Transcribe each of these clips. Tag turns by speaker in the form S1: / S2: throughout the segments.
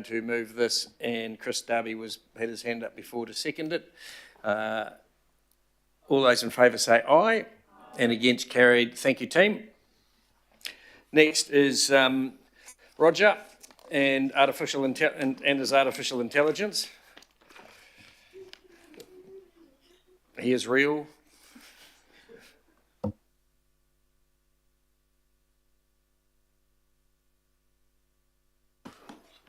S1: to move this, and Chris Darby had his hand up before to second it. All those in favour say aye, and against carried. Thank you, team. Next is Roger and his artificial intelligence. He is real.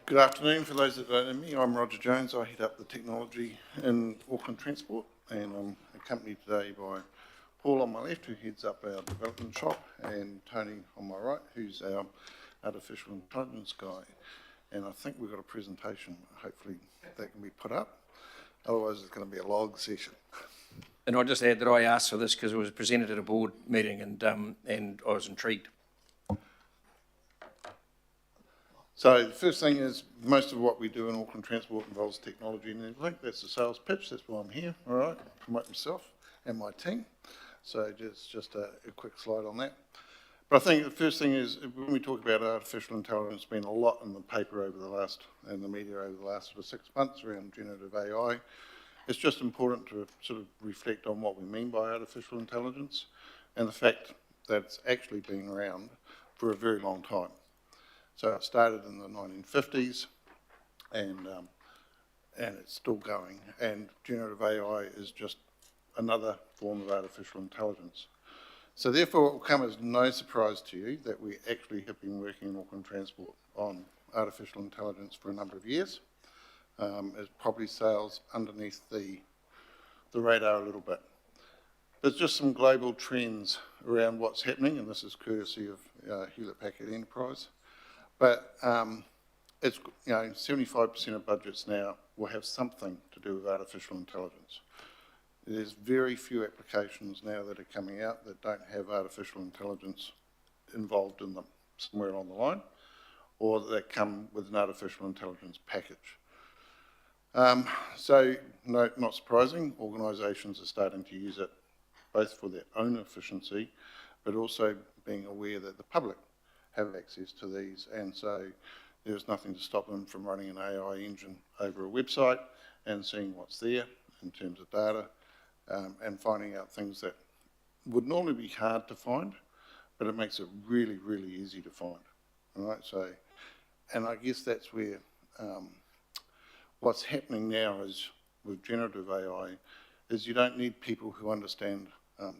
S2: Good afternoon. For those that don't know me, I'm Roger Jones. I head up the technology in Auckland Transport, and I'm accompanied today by Paul on my left, who heads up our development shop, and Tony on my right, who's our artificial intelligence guy. And I think we've got a presentation. Hopefully that can be put up. Otherwise, it's going to be a log session.
S1: And I'll just add that I asked for this because it was presented at a board meeting, and I was intrigued.
S2: So the first thing is, most of what we do in Auckland Transport involves technology and everything. That's the sales pitch. That's why I'm here. All right, promote myself and my team. So just a quick slide on that. But I think the first thing is, when we talk about artificial intelligence, there's been a lot in the paper over the last, and the media over the last sort of 6 months around generative AI. It's just important to sort of reflect on what we mean by artificial intelligence and the fact that it's actually been around for a very long time. So it started in the 1950s, and it's still going. And generative AI is just another form of artificial intelligence. So therefore, it will come as no surprise to you that we actually have been working in Auckland Transport on artificial intelligence for a number of years. It probably sails underneath the radar a little bit. There's just some global trends around what's happening, and this is courtesy of Hewlett-Packard Enterprise. But it's 75% of budgets now will have something to do with artificial intelligence. There's very few applications now that are coming out that don't have artificial intelligence involved in them somewhere along the line, or that come with an artificial intelligence package. So, no, not surprising, organisations are starting to use it both for their own efficiency, but also being aware that the public have access to these, and so there's nothing to stop them from running an AI engine over a website and seeing what's there in terms of data, and finding out things that would normally be hard to find, but it makes it really, really easy to find. All right, so, and I guess that's where what's happening now is with generative AI is you don't need people who understand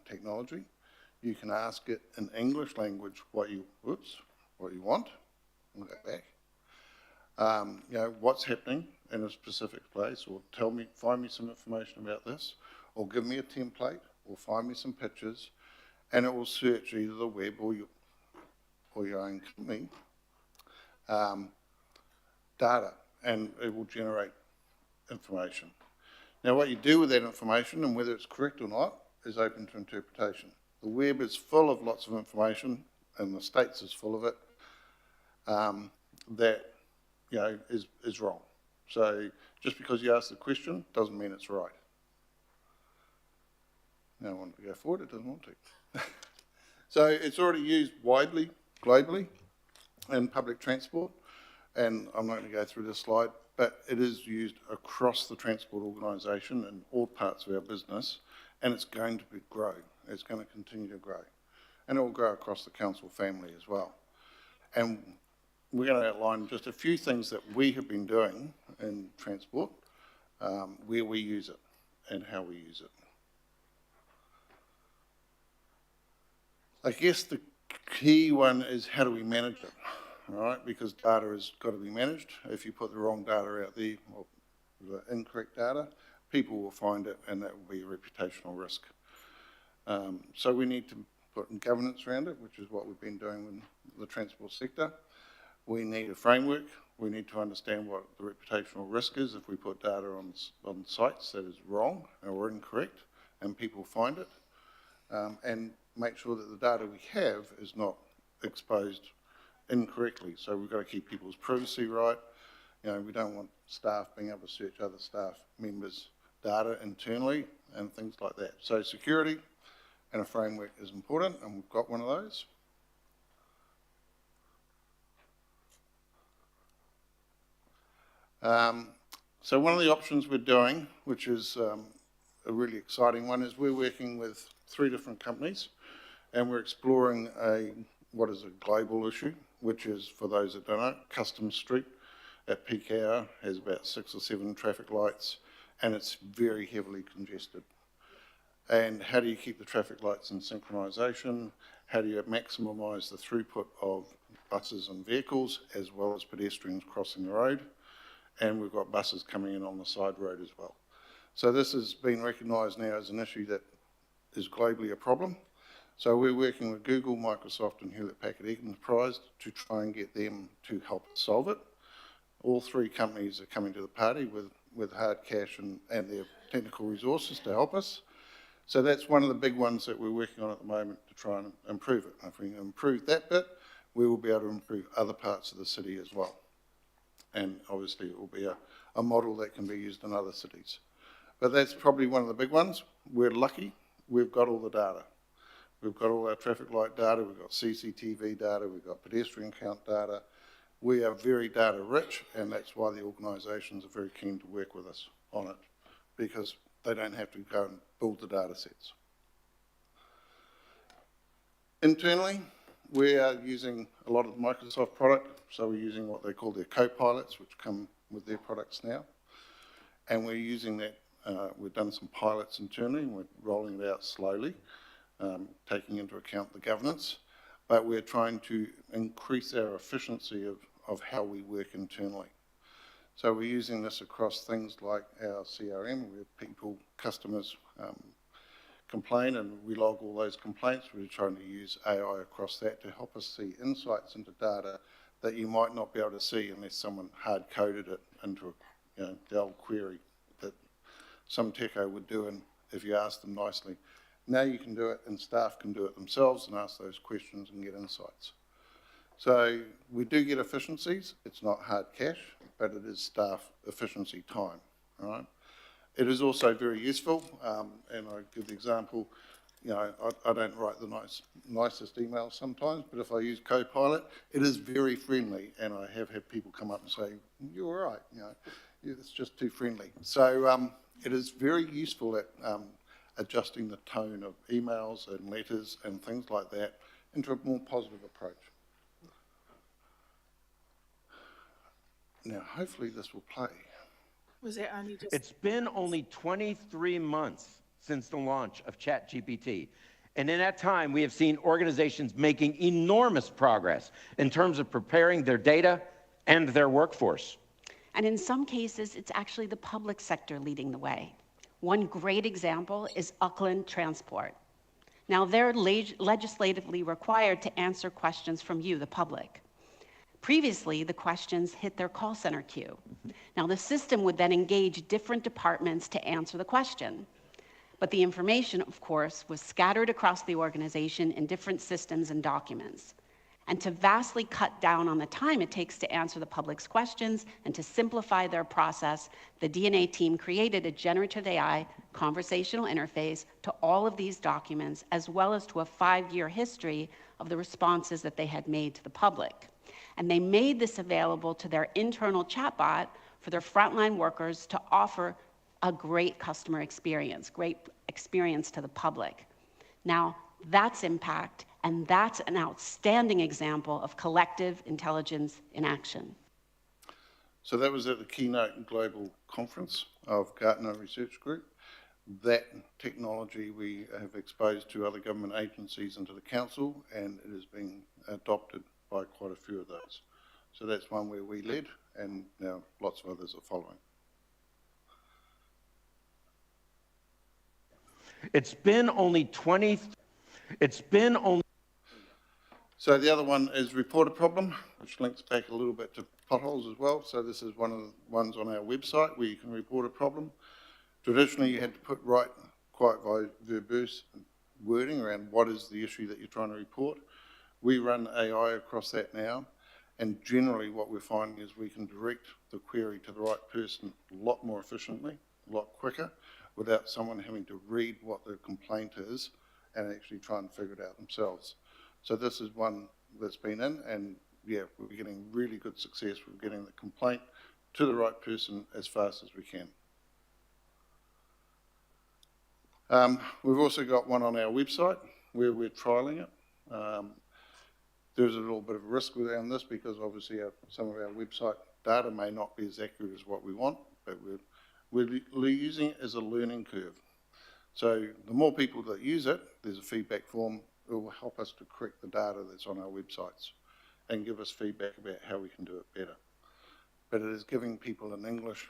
S2: technology. You can ask it in English language what you want. We'll go back. What's happening in a specific place, or find me some information about this, or give me a template, or find me some pictures, and it will search either the web or your own company data, and it will generate information. Now, what you do with that information, and whether it's correct or not, is open to interpretation. The web is full of lots of information, and the States is full of it, that is wrong. So just because you ask the question doesn't mean it's right. Now I want to go forward, it doesn't want to. So it's already used widely, globally, in public transport, and I'm not going to go through this slide, but it is used across the transport organisation in all parts of our business, and it's going to grow. It's going to continue to grow, and it will grow across the council family as well. And we're going to outline just a few things that we have been doing in transport, where we use it and how we use it. I guess the key one is, how do we manage it? All right, because data has got to be managed. If you put the wrong data out there, or the incorrect data, people will find it, and that will be a reputational risk. So we need to put governance around it, which is what we've been doing in the transport sector. We need a framework. We need to understand what the reputational risk is if we put data on sites that is wrong or incorrect, and people find it, and make sure that the data we have is not exposed incorrectly. So we've got to keep people's privacy right. We don't want staff being able to search other staff members' data internally and things like that. So security and a framework is important, and we've got one of those. So one of the options we're doing, which is a really exciting one, is we're working with 3 different companies, and we're exploring what is a global issue, which is, for those that don't know, Customs Street at peak hour has about 6 or 7 traffic lights, and it's very heavily congested. And how do you keep the traffic lights in synchronisation? How do you maximise the throughput of buses and vehicles, as well as pedestrians crossing the road? And we've got buses coming in on the side road as well. So this has been recognised now as an issue that is globally a problem. So we're working with Google, Microsoft and Hewlett-Packard Enterprise to try and get them to help solve it. All 3 companies are coming to the party with hard cash and their technical resources to help us. So that's one of the big ones that we're working on at the moment to try and improve it. And if we can improve that bit, we will be able to improve other parts of the city as well. And obviously it will be a model that can be used in other cities. But that's probably one of the big ones. We're lucky, we've got all the data. We've got all our traffic light data, we've got CCTV data, we've got pedestrian count data. We are very data rich, and that's why the organisations are very keen to work with us on it, because they don't have to go and build the data sets. Internally, we are using a lot of Microsoft product, so we're using what they call their co-pilots, which come with their products now. And we're using that, we've done some pilots internally, and we're rolling it out slowly, taking into account the governance, but we're trying to increase our efficiency of how we work internally. So we're using this across things like our CRM, where people, customers complain and we log all those complaints. We're trying to use AI across that to help us see insights into data that you might not be able to see unless someone hard-coded it into the old query that some techo would do, and if you ask them nicely. Now you can do it, and staff can do it themselves and ask those questions and get insights. So we do get efficiencies. It's not hard cash, but it is staff efficiency time, all right? It is also very useful, and I give the example, I don't write the nicest emails sometimes, but if I use Copilot, it is very friendly, and I have had people come up and say, you're all right, it's just too friendly. So it is very useful at adjusting the tone of emails and letters and things like that into a more positive approach. Now, hopefully this will play.
S3: Was it only just...
S4: It's been only 23 months since the launch of ChatGPT. And in that time, we have seen organizations making enormous progress in terms of preparing their data and their workforce.
S5: And in some cases, it's actually the public sector leading the way. One great example is Auckland Transport. Now, they're legislatively required to answer questions from you, the public. Previously, the questions hit their call center queue. Now, the system would then engage different departments to answer the question. But the information, of course, was scattered across the organization in different systems and documents. And to vastly cut down on the time it takes to answer the public's questions and to simplify their process, the DNA team created a generative AI conversational interface to all of these documents, as well as to a 5-year history of the responses that they had made to the public. And they made this available to their internal chatbot for their frontline workers to offer a great customer experience, great experience to the public. Now, that's impact, and that's an outstanding example of collective intelligence in action.
S2: So that was at the keynote global conference of Gartner Research Group. That technology we have exposed to other government agencies and to the council, and it is being adopted by quite a few of those. So that's one where we led, and now lots of others are following. So the other one is report a problem, which links back a little bit to potholes as well. So this is one of the ones on our website where you can report a problem. Traditionally, you had to put quite verbose wording around what is the issue that you're trying to report. We run AI across that now, and generally what we're finding is we can direct the query to the right person a lot more efficiently, a lot quicker, without someone having to read what the complaint is and actually try and figure it out themselves. So this is one that's been in, and yeah, we're getting really good success with getting the complaint to the right person as fast as we can. We've also got one on our website where we're trialling it. There's a little bit of a risk around this because obviously some of our website data may not be as accurate as what we want, but we're using it as a learning curve. So the more people that use it, there's a feedback form. It will help us to correct the data that's on our websites and give us feedback about how we can do it better. But it is giving people an English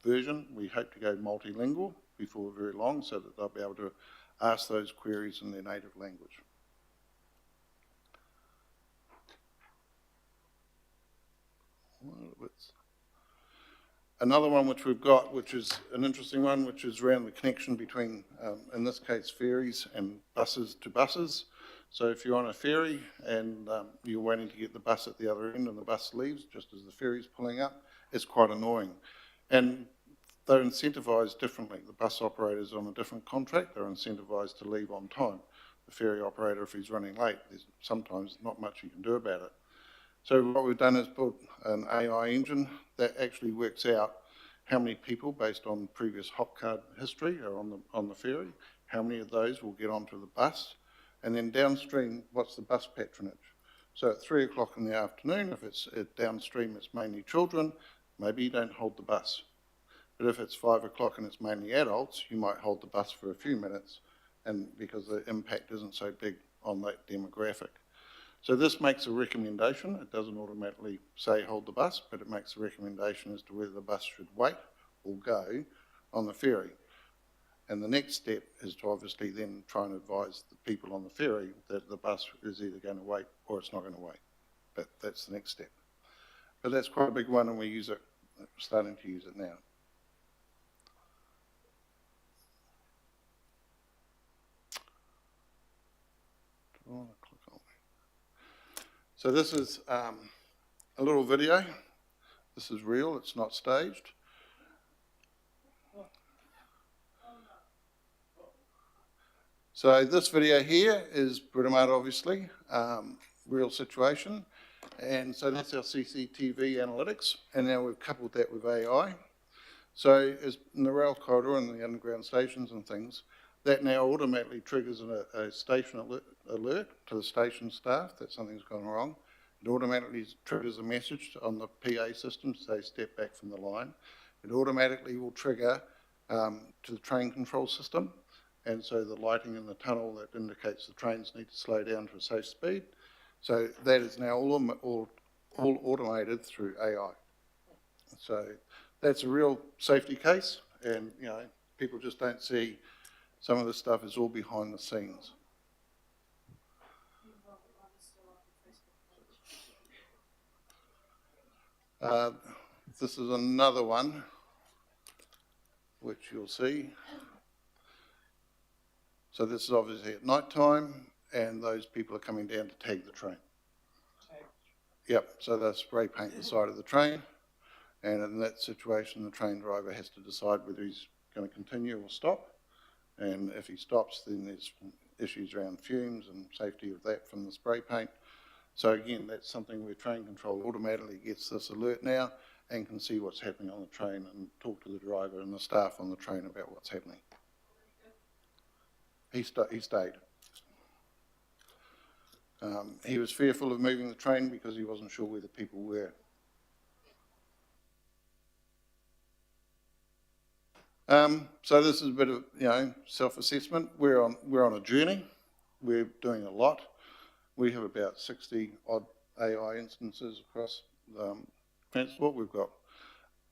S2: version. We hope to go multilingual before very long so that they'll be able to ask those queries in their native language. Another one which we've got, which is an interesting one, which is around the connection between, in this case, ferries and buses to buses. So if you're on a ferry and you're waiting to get the bus at the other end and the bus leaves just as the ferry's pulling up, it's quite annoying. And they're incentivised differently. The bus operator's on a different contract, they're incentivised to leave on time. The ferry operator, if he's running late, there's sometimes not much you can do about it. So what we've done is built an AI engine that actually works out how many people, based on previous hop card history, are on the ferry, how many of those will get onto the bus, and then downstream, what's the bus patronage. So at 3 o'clock in the afternoon, if it's downstream, it's mainly children, maybe you don't hold the bus. But if it's 5 o'clock and it's mainly adults, you might hold the bus for a few minutes, and because the impact isn't so big on that demographic. So this makes a recommendation. It doesn't automatically say hold the bus, but it makes a recommendation as to whether the bus should wait or go on the ferry. And the next step is to obviously then try and advise the people on the ferry that the bus is either going to wait or it's not going to wait. But that's the next step. But that's quite a big one, and we use it, starting to use it now. So this is a little video. This is real, it's not staged. So this video here is Britomart, obviously, real situation. And so that's our CCTV analytics. And now we've coupled that with AI. So as in the rail corridor and the underground stations and things, that now automatically triggers a station alert to the station staff that something's gone wrong. It automatically triggers a message on the PA system to say step back from the line. It automatically will trigger to the train control system, and so the lighting in the tunnel that indicates the trains need to slow down to a safe speed. So that is now all automated through AI. So that's a real safety case, and you know, people just don't see some of this stuff is all behind the scenes. This is another one which you'll see. So this is obviously at night time, and those people are coming down to tag the train. Yep, so they spray paint the side of the train, and in that situation the train driver has to decide whether he's going to continue or stop. And if he stops, then there's issues around fumes and safety of that from the spray paint. So again, that's something where train control automatically gets this alert now and can see what's happening on the train and talk to the driver and the staff on the train about what's happening. He stayed. He was fearful of moving the train because he wasn't sure where the people were. So this is a bit of, you know, self-assessment. We're on a journey. We're doing a lot. We have about 60 odd AI instances across transport. We've got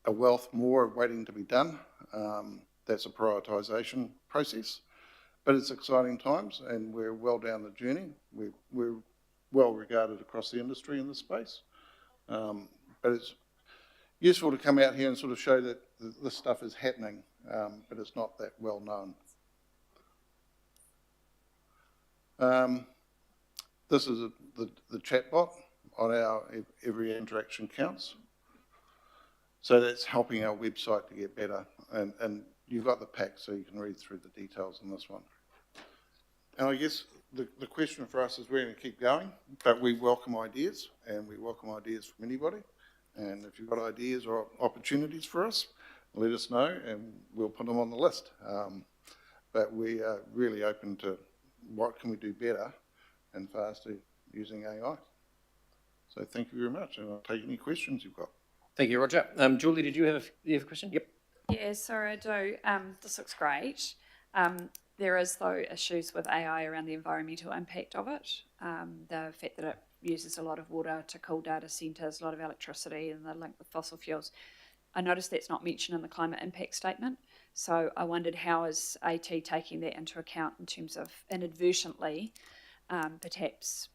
S2: a wealth more waiting to be done. That's a prioritisation process, but it's exciting times, and we're well down the journey. We're well regarded across the industry in this space, but it's useful to come out here and sort of show that this stuff is happening, but it's not that well known. This is the chatbot on our Every Interaction Counts. So that's helping our website to get better, and you've got the pack so you can read through the details on this one. And I guess the question for us is we're going to keep going, but we welcome ideas, and we welcome ideas from anybody. And if you've got ideas or opportunities for us, let us know and we'll put them on the list. But we are really open to what can we do better and faster using AI. So thank you very much, and I'll take any questions you've got.
S1: Thank you, Roger. Julie, did you have a question? Yep.
S6: Yeah, sorry, I do. This looks great. There is, though, issues with AI around the environmental impact of it. The fact that it uses a lot of water to cool data centres, a lot of electricity, and the link with fossil fuels. I noticed that's not mentioned in the climate impact statement. So I wondered, how is AT taking that into account in terms of inadvertently perhaps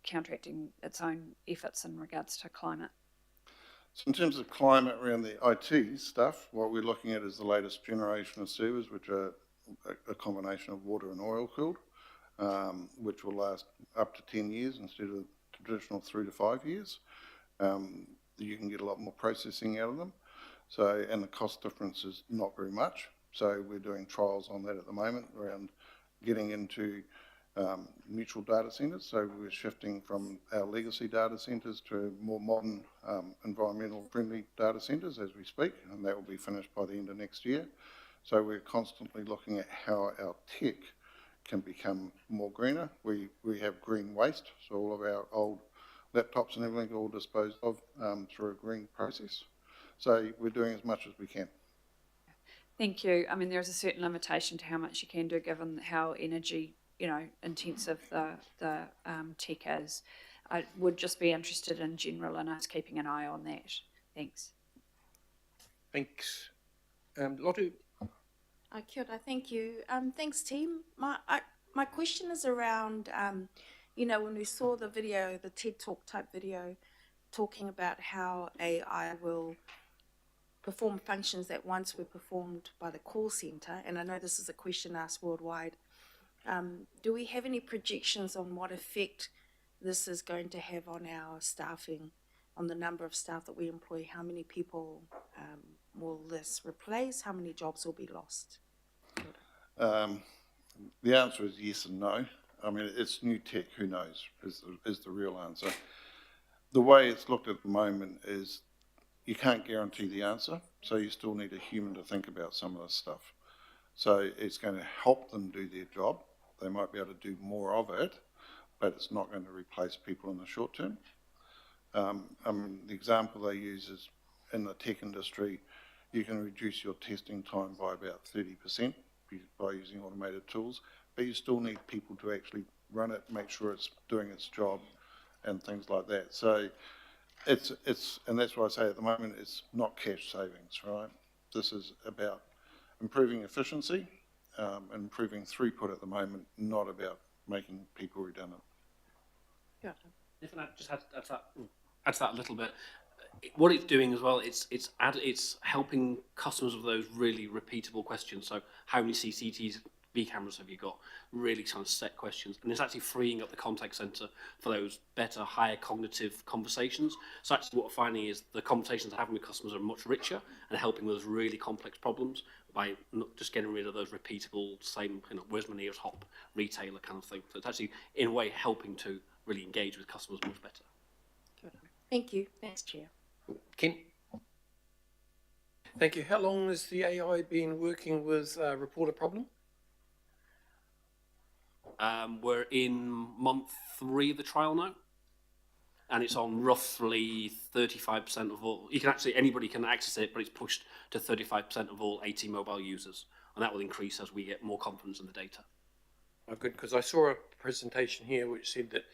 S6: counteracting its own efforts in regards to climate?
S2: So in terms of climate around the IT stuff, what we're looking at is the latest generation of servers, which are a combination of water and oil cooled, which will last up to 10 years instead of traditional 3 to 5 years. You can get a lot more processing out of them. So, and the cost difference is not very much. So we're doing trials on that at the moment around getting into neutral data centres. So we're shifting from our legacy data centres to more modern environmental friendly data centres as we speak, and that will be finished by the end of next year. So we're constantly looking at how our tech can become more greener. We have green waste, so all of our old laptops and everything are all disposed of through a green process. So we're doing as much as we can.
S6: Thank you. I mean, there's a certain limitation to how much you can do given how energy, intensive the tech is. I would just be interested in general in us keeping an eye on that. Thanks.
S1: Thanks. Lotu?
S3: Kia ora, thank you. Thanks, team. My question is around, when we saw the video, the TED Talk type video, talking about how AI will perform functions that once were performed by the call centre, and I know this is a question asked worldwide. Do we have any projections on what effect this is going to have on our staffing, on the number of staff that we employ? How many people will this replace? How many jobs will be lost?
S2: The answer is yes and no. I mean, it's new tech, who knows, is the real answer. The way it's looked at the moment is you can't guarantee the answer, so you still need a human to think about some of this stuff. So it's going to help them do their job. They might be able to do more of it, but it's not going to replace people in the short term. The example they use is in the tech industry, you can reduce your testing time by about 30% by using automated tools, but you still need people to actually run it, make sure it's doing its job and things like that. So and that's why I say at the moment it's not cash savings, right? This is about improving efficiency, improving throughput at the moment, not about making people redundant.
S3: Yeah.
S7: If I just add to that a little bit, what it's doing as well, it's helping customers with those really repeatable questions. So how many CCTV cameras have you got? Really kind of set questions, and it's actually freeing up the contact centre for those better, higher cognitive conversations. So actually, what we're finding is the conversations I'm having with customers are much richer and helping with those really complex problems by not just getting rid of those repeatable, same where's my nearest hop retailer kind of thing. So it's actually in a way helping to really engage with customers much better.
S3: Thank you. Thanks, Chair.
S1: Ken?
S8: Thank you. How long has the AI been working with Report a Problem?
S7: We're in month 3 of the trial now, and it's on roughly 35% of all. Anybody can access it, but it's pushed to 35% of all AT mobile users, and that will increase as we get more confidence in the data.
S8: Oh, good, because I saw a presentation here which said that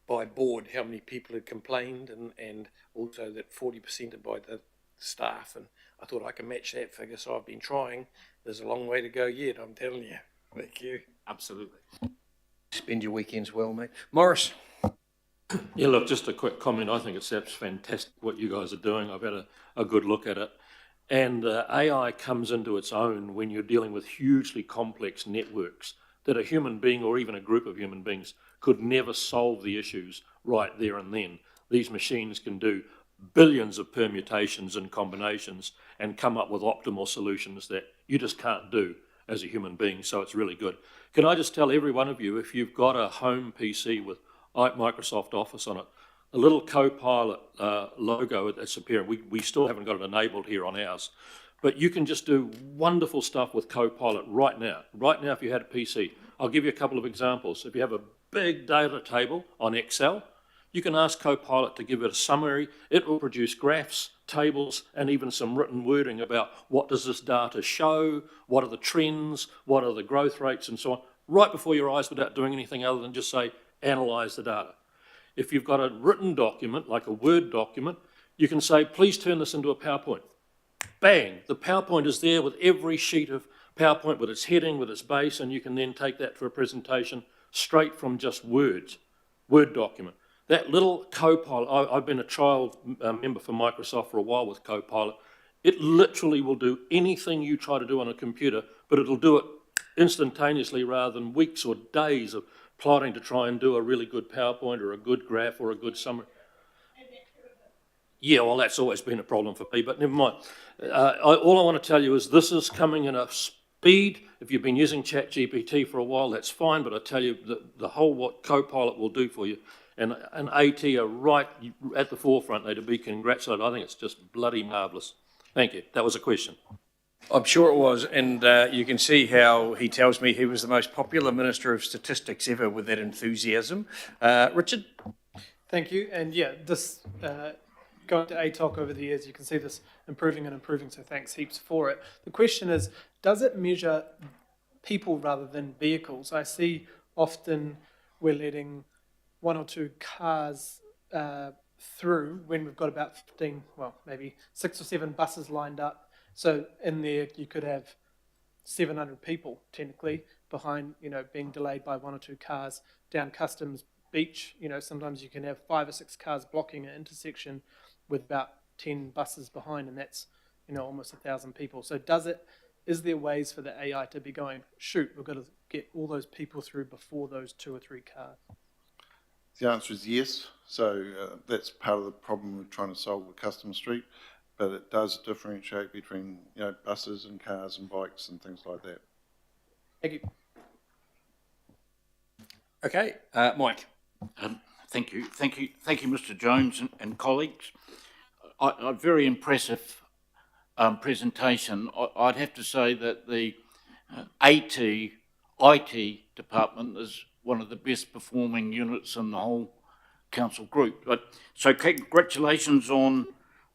S8: by board how many people had complained, and also that 40% are by the staff, and I thought I can match that figure, so I've been trying. There's a long way to go yet, I'm telling you. Thank you.
S7: Absolutely.
S1: Spend your weekends well, mate. Morris?
S9: Yeah, look, just a quick comment. I think it's fantastic what you guys are doing. I've had a good look at it. And AI comes into its own when you're dealing with hugely complex networks that a human being or even a group of human beings could never solve the issues right there and then. These machines can do billions of permutations and combinations and come up with optimal solutions that you just can't do as a human being, so it's really good. Can I just tell every one of you, if you've got a home PC with Microsoft Office on it, the little Copilot logo that's appearing, we still haven't got it enabled here on ours, but you can just do wonderful stuff with Copilot right now. Right now, if you had a PC, I'll give you a couple of examples. If you have a big data table on Excel, you can ask Copilot to give it a summary. It will produce graphs, tables, and even some written wording about what does this data show, what are the trends, what are the growth rates, and so on, right before your eyes without doing anything other than just say, analyse the data. If you've got a written document, like a Word document, you can say, please turn this into a PowerPoint. Bang, the PowerPoint is there with every sheet of PowerPoint with its heading, with its base, and you can then take that for a presentation straight from just words, Word document. That little Copilot, I've been a trial member for Microsoft for a while with Copilot. It literally will do anything you try to do on a computer, but it'll do it instantaneously rather than weeks or days of plotting to try and do a really good PowerPoint or a good graph or a good summary. Yeah, well, that's always been a problem for me, but never mind. All I want to tell you is this is coming in a speed. If you've been using ChatGPT for a while, that's fine, but I tell you, the whole what Copilot will do for you, and AT are right at the forefront there to be congratulated. I think it's just bloody marvellous. Thank you. That was a question.
S1: I'm sure it was, and you can see how he tells me he was the most popular Minister of Statistics ever with that enthusiasm. Richard?
S10: Thank you, and yeah, this going to ATOC over the years, you can see this improving and improving, so thanks heaps for it. The question is, does it measure people rather than vehicles? I see often we're letting 1 or 2 cars through when we've got about 15, well, maybe 6 or 7 buses lined up. So in there, you could have 700 people, technically, behind, being delayed by 1 or 2 cars. Down Customs Beach, sometimes you can have 5 or 6 cars blocking an intersection with about 10 buses behind, and that's, almost 1,000 people. So is there ways for the AI to be going, shoot, we've got to get all those people through before those 2 or 3 cars?
S2: The answer is yes. So that's part of the problem we're trying to solve with Customs Street, but it does differentiate between, buses and cars and bikes and things like that.
S10: Thank you.
S1: Okay, Mike.
S11: Thank you, Mr. Jones and colleagues. A very impressive presentation. I'd have to say that the IT department is one of the best performing units in the whole council group. So congratulations on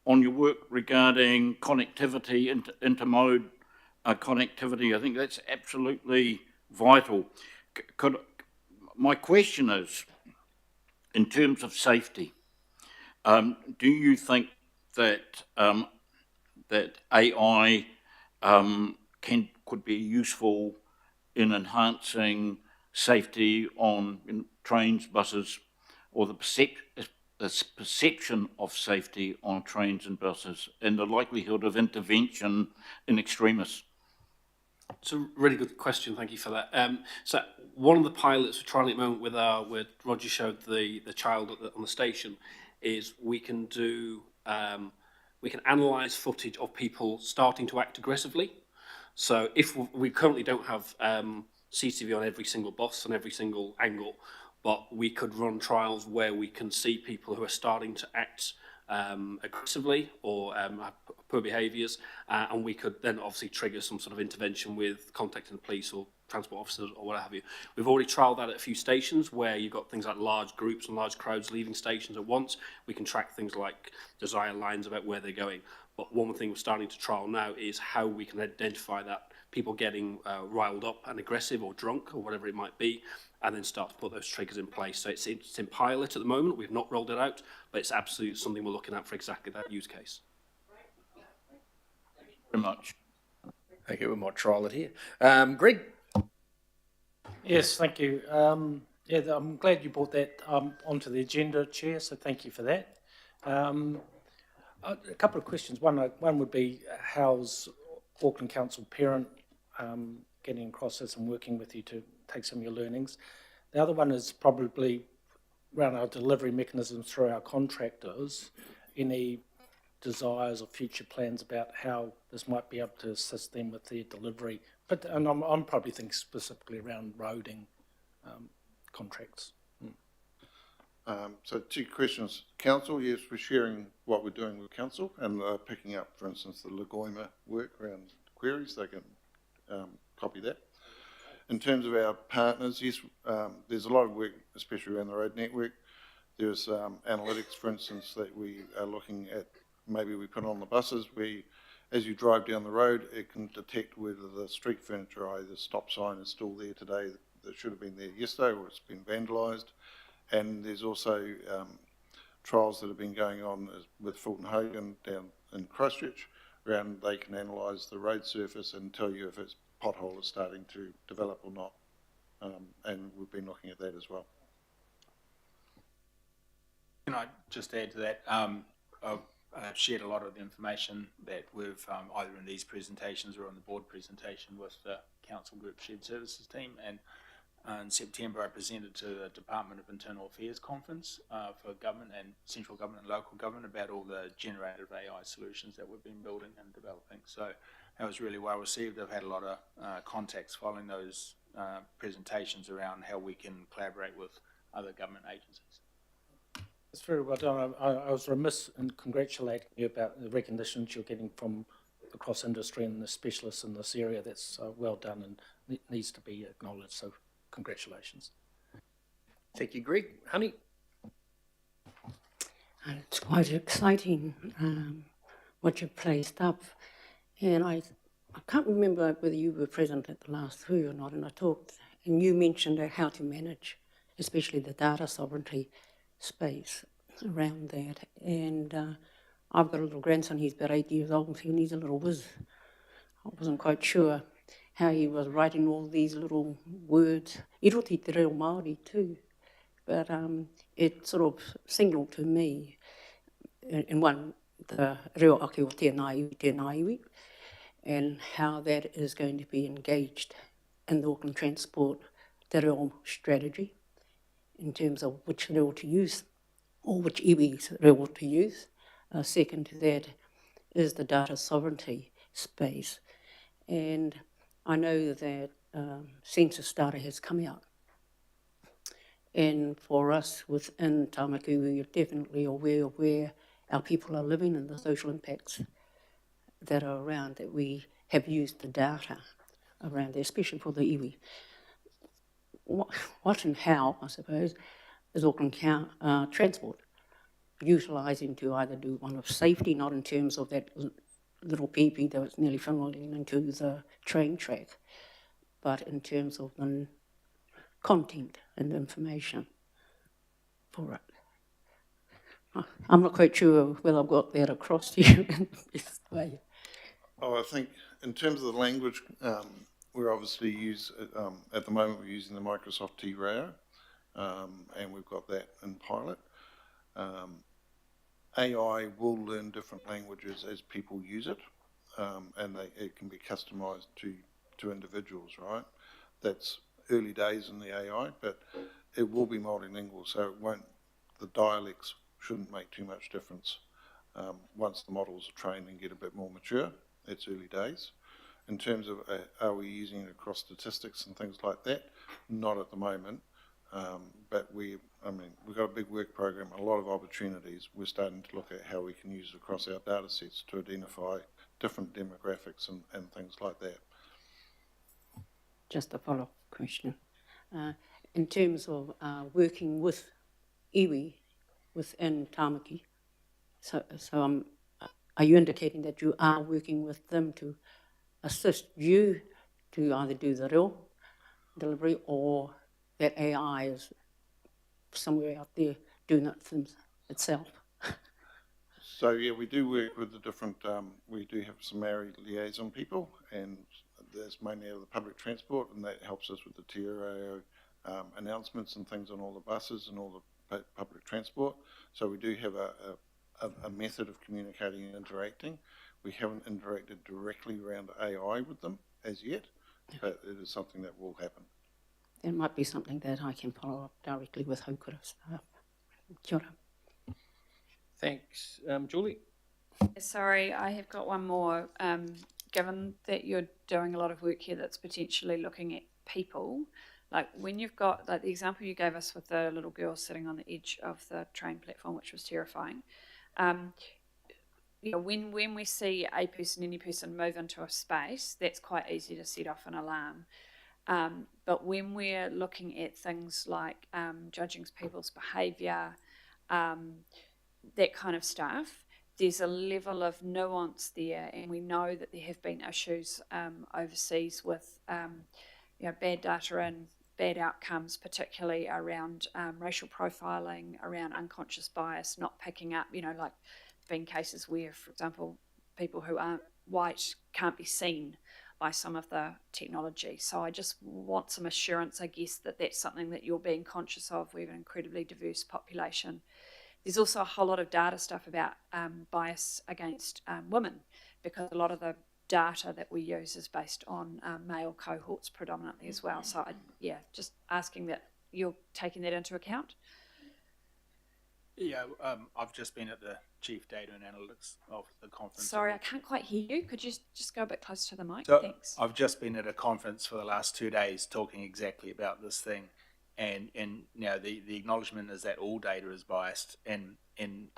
S11: your work regarding connectivity, intermode connectivity. I think that's absolutely vital. My question is, in terms of safety, do you think that that AI could be useful in enhancing safety on trains, buses, or the perception of safety on trains and buses, and the likelihood of intervention in extremis?
S7: It's a really good question. Thank you for that. So one of the pilots we're trying at the moment where Roger showed the child on the station is we can analyse footage of people starting to act aggressively. So if we currently don't have CCTV on every single bus and every single angle, but we could run trials where we can see people who are starting to act aggressively or have poor behaviours, and we could then obviously trigger some sort of intervention with contacting the police or transport officers or what have you. We've already trialled that at a few stations where you've got things like large groups and large crowds leaving stations at once. We can track things like desire lines about where they're going. But one thing we're starting to trial now is how we can identify that people getting riled up and aggressive or drunk or whatever it might be, and then start to put those triggers in place. So it's in pilot at the moment. We've not rolled it out, but it's absolutely something we're looking at for exactly that use case.
S11: Thank you very much.
S1: Okay, we might trial it here. Greg?
S12: Yes, thank you. I'm glad you brought that onto the agenda, Chair, so thank you for that. A couple of questions. One would be, how's Auckland Council Parent getting across this and working with you to take some of your learnings? The other one is probably around our delivery mechanisms through our contractors. Any desires or future plans about how this might be able to assist them with their delivery? And I'm probably thinking specifically around roading contracts.
S2: So 2 questions. Council, yes, we're sharing what we're doing with council and picking up, for instance, the Lagoima work around queries. They can copy that. In terms of our partners, yes, there's a lot of work, especially around the road network. There's analytics, for instance, that we are looking at. Maybe we put on the buses. As you drive down the road, it can detect whether the street furniture, i.e. the stop sign, is still there today that should have been there yesterday, or it's been vandalised. And there's also trials that have been going on with Fulton Hogan down in Christchurch, around they can analyse the road surface and tell you if its pothole is starting to develop or not. And we've been looking at that as well.
S13: Can I just add to that? I've shared a lot of the information that we've either in these presentations or on the board presentation with the council group shared services team. And in September, I presented to the Department of Internal Affairs conference for government and central government and local government about all the generative AI solutions that we've been building and developing. So that was really well received. I've had a lot of contacts following those presentations around how we can collaborate with other government agencies.
S12: It's very well done. I was remiss in congratulating you about the recognitions you're getting from across industry and the specialists in this area. That's well done and it needs to be acknowledged. So congratulations.
S1: Thank you, Greg. Honey?
S14: It's quite exciting what you've placed up. And I can't remember whether you were present at the last 3 or not, and I talked, and you mentioned how to manage, especially the data sovereignty space around that. And I've got a little grandson, he's about 8 years old, he needs a little whiz. I wasn't quite sure how he was writing all these little words. I roti te reo Māori too, but it sort of signalled to me, in one, the reo ake o tēnā iwi, and how that is going to be engaged in the Auckland Transport te reo strategy, in terms of which reo to use, or which iwi's reo to use. Second to that is the data sovereignty space. And I know that census data has come out. And for us within Tāmaki, we are definitely aware of where our people are living and the social impacts that are around, that we have used the data around there, especially for the iwi. What and how, I suppose, is Auckland Transport utilising to either do one of safety, not in terms of that little peepee that was nearly funneling into the train track, but in terms of the content and information for it. I'm not quite sure whether I've got that across to you in the best way.
S2: Oh, I think in terms of the language, we're obviously at the moment we're using the Microsoft T-Rail, and we've got that in pilot. AI will learn different languages as people use it, and it can be customised to individuals, right? That's early days in the AI, but it will be multilingual, so the dialects shouldn't make too much difference. Once the models are trained and get a bit more mature, it's early days. In terms of are we using it across statistics and things like that? Not at the moment, but we've got a big work program, a lot of opportunities. We're starting to look at how we can use it across our data sets to identify different demographics and things like that.
S14: Just a follow-up question. In terms of working with iwi within Tāmaki, so are you indicating that you are working with them to assist you to either do the reo delivery, or that AI is somewhere out there doing it for itself?
S2: So yeah, we do work with the different, we do have some Maori liaison people, and that's mainly out of the public transport, and that helps us with the TRAO announcements and things on all the buses and all the public transport. So we do have a method of communicating and interacting. We haven't interacted directly around AI with them as yet, but it is something that will happen.
S14: It might be something that I can follow up directly with Haukura staff. Kia ora.
S1: Thanks. Julie?
S6: Sorry, I have got one more. Given that you're doing a lot of work here that's potentially looking at people, Like when you've got, like the example you gave us with the little girl sitting on the edge of the train platform, which was terrifying. You know, when we see a person, any person move into a space, that's quite easy to set off an alarm. But when we're looking at things like judging people's behaviour, that kind of stuff, there's a level of nuance there, and we know that there have been issues overseas with you know, bad data and bad outcomes, particularly around racial profiling, around unconscious bias, not picking up, you know, like been cases where, for example, people who aren't white can't be seen by some of the technology. So I just want some assurance, I guess, that that's something that you're being conscious of. We have an incredibly diverse population. There's also a whole lot of data stuff about bias against women, because a lot of the data that we use is based on male cohorts predominantly as well. So yeah, just asking that you're taking that into account.
S13: Yeah, I've just been at the Chief Data and Analytics of the conference.
S6: Sorry, I can't quite hear you. Could you just go a bit closer to the mic?
S13: So
S6: Thanks.
S13: I've just been at a conference for the last 2 days talking exactly about this thing, and you know, the acknowledgement is that all data is biased, and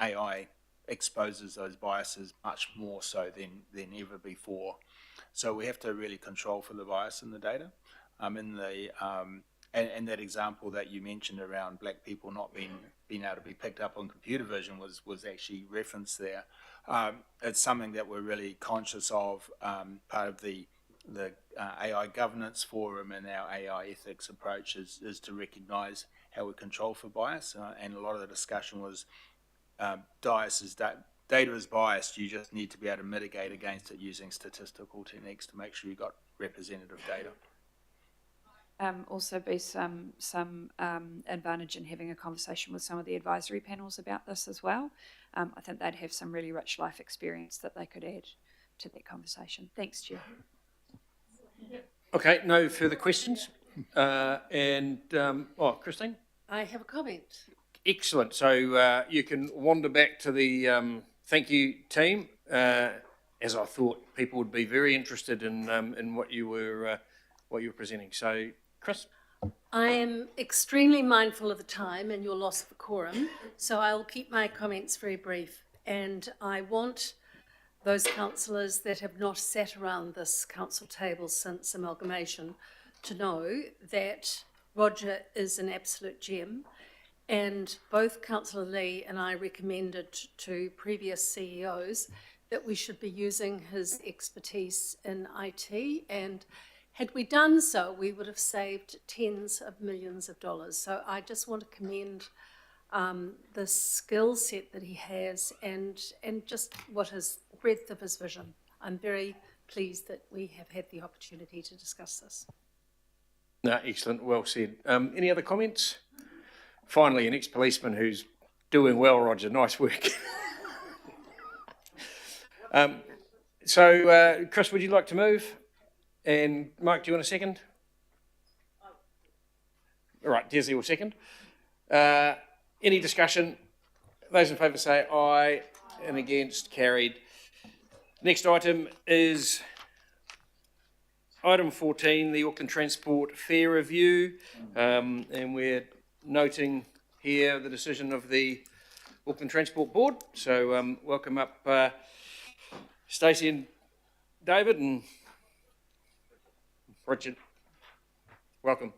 S13: AI exposes those biases much more so than ever before. So we have to really control for the bias in the data. And that example that you mentioned around black people not being able to be picked up on computer vision was actually referenced there. It's something that we're really conscious of. Part of the AI governance forum and our AI ethics approach is to recognise how we control for bias. And a lot of the discussion was data is biased. You just need to be able to mitigate against it using statistical techniques to make sure you've got representative data.
S6: Also be some advantage in having a conversation with some of the advisory panels about this as well. I think they'd have some really rich life experience that they could add to that conversation. Thanks, Chair.
S1: Okay, no further questions. Christine?
S14: I have a comment.
S1: Excellent. So you can wander back to the thank you team, as I thought people would be very interested in what you were presenting. So, Chris?
S15: I am extremely mindful of the time and your loss of a quorum, so I'll keep my comments very brief. And I want those councillors that have not sat around this council table since amalgamation to know that Roger is an absolute gem. And both Councillor Lee and I recommended to previous CEOs that we should be using his expertise in IT, and had we done so, we would have saved tens of millions of dollars. So I just want to commend the skill set that he has and just what his breadth of his vision. I'm very pleased that we have had the opportunity to discuss this.
S1: No, excellent, well said. Any other comments? Finally, an ex-policeman who's doing well, Roger. Nice work. Chris, would you like to move? And Mark, do you want a second? All right, Desi will second. Any discussion? Those in favour say aye, and against, carried. Next item is item 14, the Auckland Transport Fare Review, and we're noting here the decision of the Auckland Transport Board. So welcome up Stacey and David and Richard. Welcome.